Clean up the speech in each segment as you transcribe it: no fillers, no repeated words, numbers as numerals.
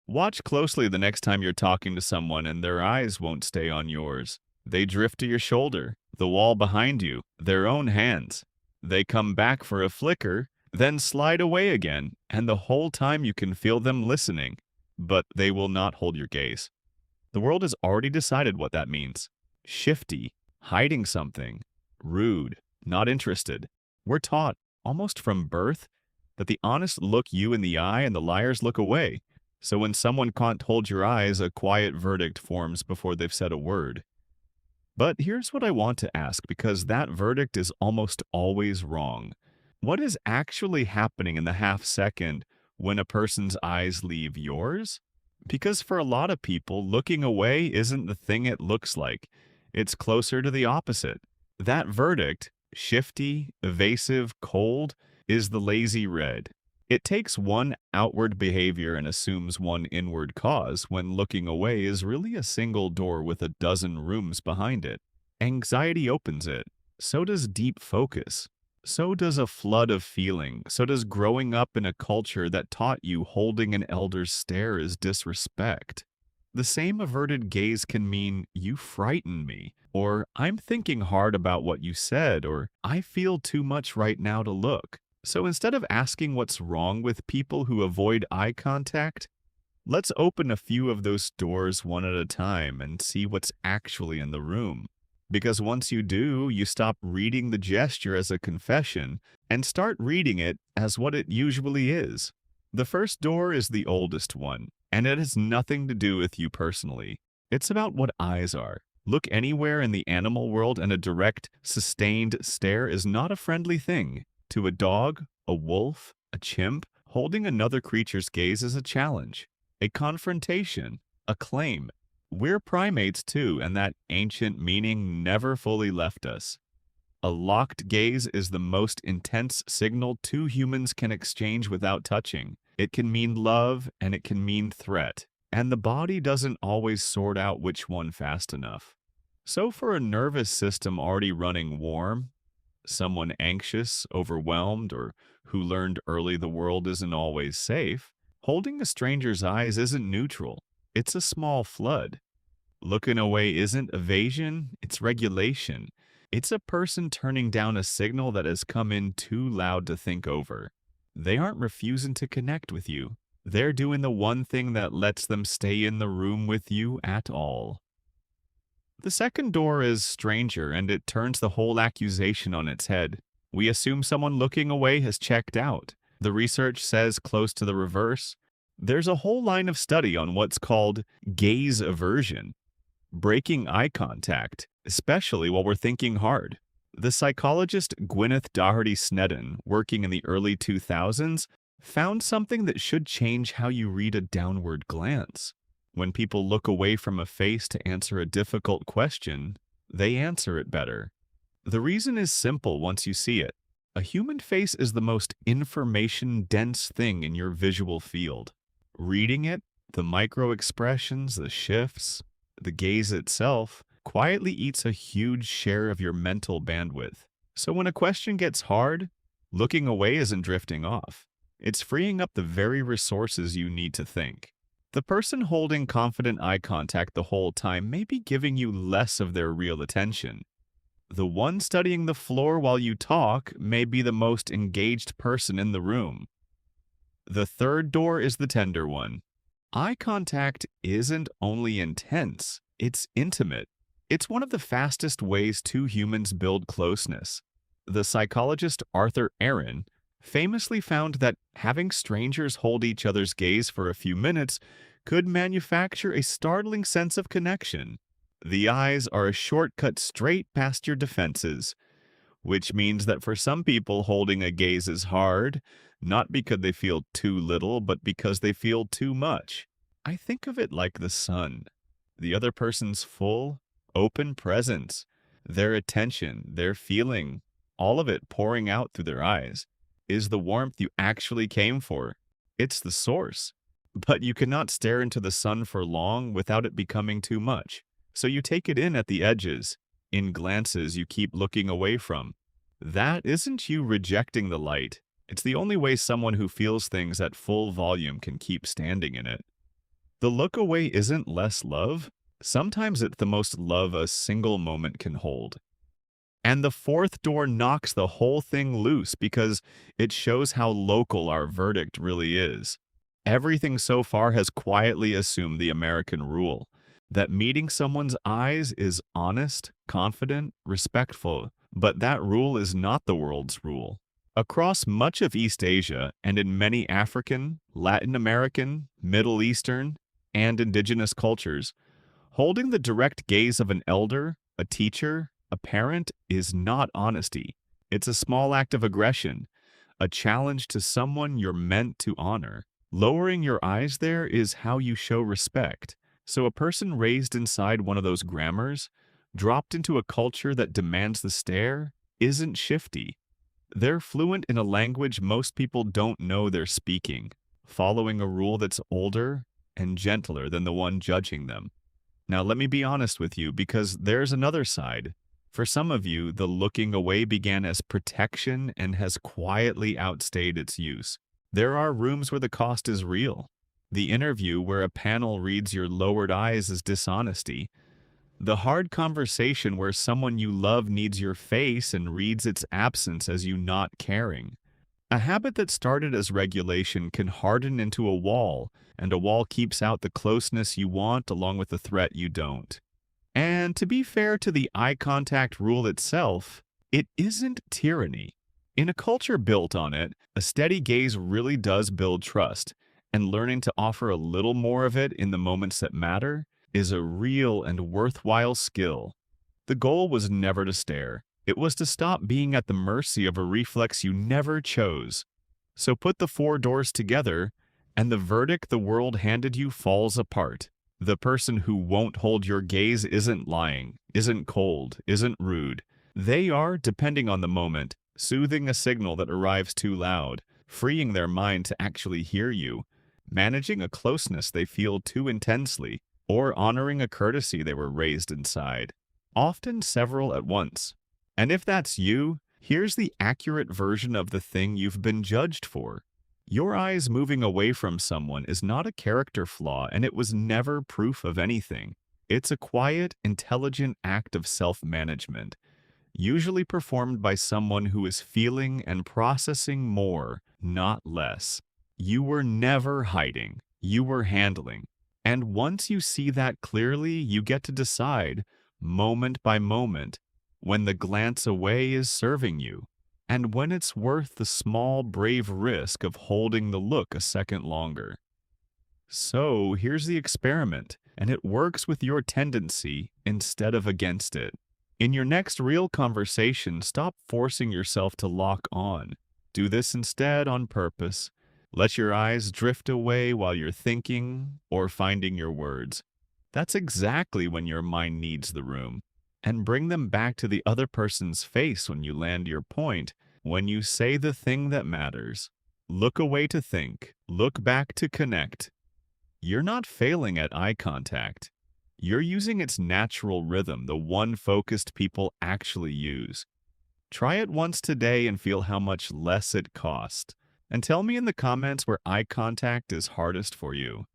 Watch closely the next time you're talking to someone and their eyes won't stay on yours. They drift to your shoulder, the wall behind you, their own hands. They come back for a flicker, then slide away again, and the whole time you can feel them listening, but they will not hold your gaze. The world has already decided what that means. Shifty, hiding something, rude, not interested. We're taught, almost from birth, that the honest look you in the eye and the liars look away. So when someone can't hold your eyes, a quiet verdict forms before they've said a word. But here's what I want to ask, because that verdict is almost always wrong. What is actually happening in the half second when a person's eyes leave yours? Because for a lot of people, looking away isn't the thing it looks like. It's closer to the opposite. That verdict, shifty, evasive, cold, is the lazy red. It takes one outward behavior and assumes one inward cause when looking away is really a single door with a dozen rooms behind it. Anxiety opens it. So does deep focus. So does a flood of feeling. So does growing up in a culture that taught you holding an elder's stare is disrespect. The same averted gaze can mean, "You frighten me," or "I'm thinking hard about what you said," or "I feel too much right now to look." So instead of asking what's wrong with people who avoid eye contact, let's open a few of those doors one at a time and see what's actually in the room. Because once you do, you stop reading the gesture as a confession and start reading it as what it usually is. The first door is the oldest one, and it has nothing to do with you personally. It's about what eyes are. Look anywhere in the animal world and a direct, sustained stare is not a friendly thing. To a dog, a wolf, a chimp, holding another creature's gaze is a challenge, a confrontation, a claim. We're primates too, and that ancient meaning never fully left us. A locked gaze is the most intense signal two humans can exchange without touching. It can mean love and it can mean threat, and the body doesn't always sort out which one fast enough. So for a nervous system already running warm, someone anxious, overwhelmed, or who learned early the world isn't always safe, holding a stranger's eyes isn't neutral. It's a small flood. Looking away isn't evasion, it's regulation. It's a person turning down a signal that has come in too loud to think over. They aren't refusing to connect with you. They're doing the one thing that lets them stay in the room with you at all. The second door is stranger, and it turns the whole accusation on its head. We assume someone looking away has checked out. The research says close to the reverse. There's a whole line of study on what's called gaze aversion, breaking eye contact, especially while we're thinking hard. The psychologist Doherty-Sneddon, working in the early 2000s, found something that should change how you read a downward glance. When people look away from a face to answer a difficult question, they answer it better. The reason is simple once you see it. A human face is the most information-dense thing in your visual field. Reading it, the micro-expressions, the shifts, the gaze itself, quietly eats a huge share of your mental bandwidth. So when a question gets hard, looking away isn't drifting off. It's freeing up the very resources you need to think. The person holding confident eye contact the whole time may be giving you less of their real attention. The one studying the floor while you talk may be the most engaged person in the room. The third door is the tender one. Eye contact isn't only intense, it's intimate. It's one of the fastest ways two humans build closeness. The psychologist Arthur Aaron famously found that having strangers hold each other's gaze for a few minutes could manufacture a startling sense of connection. The eyes are a shortcut straight past your defenses, which means that for some people holding a gaze is hard, not because they feel too little, but because they feel too much. I think of it like the sun. The other person's full, open presence, their attention, their feeling, all of it pouring out through their eyes, is the warmth you actually came for. It's the source. But you cannot stare into the sun for long without it becoming too much. So you take it in at the edges, in glances you keep looking away from. That isn't you rejecting the light. It's the only way someone who feels things at full volume can keep standing in it. The look away isn't less love. Sometimes it's the most love a single moment can hold. And the fourth door knocks the whole thing loose because it shows how local our verdict really is. Everything so far has quietly assumed the American rule that meeting someone's eyes is honest, confident, respectful, but that rule is not the world's rule. Across much of East Asia and in many African, Latin American, Middle Eastern, and indigenous cultures, holding the direct gaze of an elder, a teacher, a parent is not honesty. It's a small act of aggression, a challenge to someone you're meant to honor. Lowering your eyes there is how you show respect. So a person raised inside one of those grammars, dropped into a culture that demands the stare, isn't shifty. They're fluent in a language most people don't know they're speaking, following a rule that's older and gentler than the one judging them. Now let me be honest with you, because there's another side. For some of you, the looking away began as protection and has quietly outstayed its use. There are rooms where the cost is real. The interview where a panel reads your lowered eyes as dishonesty. The hard conversation where someone you love needs your face and reads its absence as you not caring. A habit that started as regulation can harden into a wall, and a wall keeps out the closeness you want along with the threat you don't. And to be fair to the eye contact rule itself, it isn't tyranny. In a culture built on it, a steady gaze really does build trust, and learning to offer a little more of it in the moments that matter is a real and worthwhile skill. The goal was never to stare. It was to stop being at the mercy of a reflex you never chose. So put the four doors together, and the verdict the world handed you falls apart. The person who won't hold your gaze isn't lying, isn't cold, isn't rude. They are, depending on the moment, soothing a signal that arrives too loud, freeing their mind to actually hear you, managing a closeness they feel too intensely, or honoring a courtesy they were raised inside. Often several at once. And if that's you, here's the accurate version of the thing you've been judged for. Your eyes moving away from someone is not a character flaw, and it was never proof of anything. It's a quiet, intelligent act of self-management, usually performed by someone who is feeling and processing more, not less. You were never hiding. You were handling. And once you see that clearly, you get to decide, moment by moment, when the glance away is serving you, and when it's worth the small, brave risk of holding the look a second longer. So here's the experiment, and it works with your tendency instead of against it. In your next real conversation, stop forcing yourself to lock on. Do this instead on purpose. Let your eyes drift away while you're thinking or finding your words. That's exactly when your mind needs the room. And bring them back to the other person's face when you land your point, when you say the thing that matters. Look away to think. Look back to connect. You're not failing at eye contact. You're using its natural rhythm, the one focused people actually use. Try it once today and feel how much less it costs. And tell me in the comments where eye contact is hardest for you.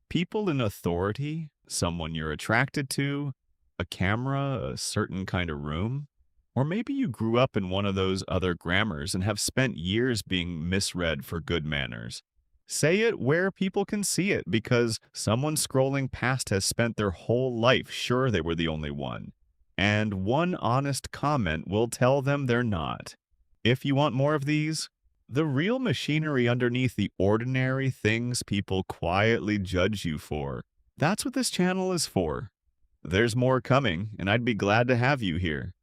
People in authority, someone you're attracted to, a camera, a certain kind of room? Or maybe you grew up in one of those other grammars and have spent years being misread for good manners. Say it where people can see it, because someone scrolling past has spent their whole life sure they were the only one. And one honest comment will tell them they're not. If you want more of these, the real machinery underneath the ordinary things people quietly judge you for, that's what this channel is for. There's more coming, and I'd be glad to have you here.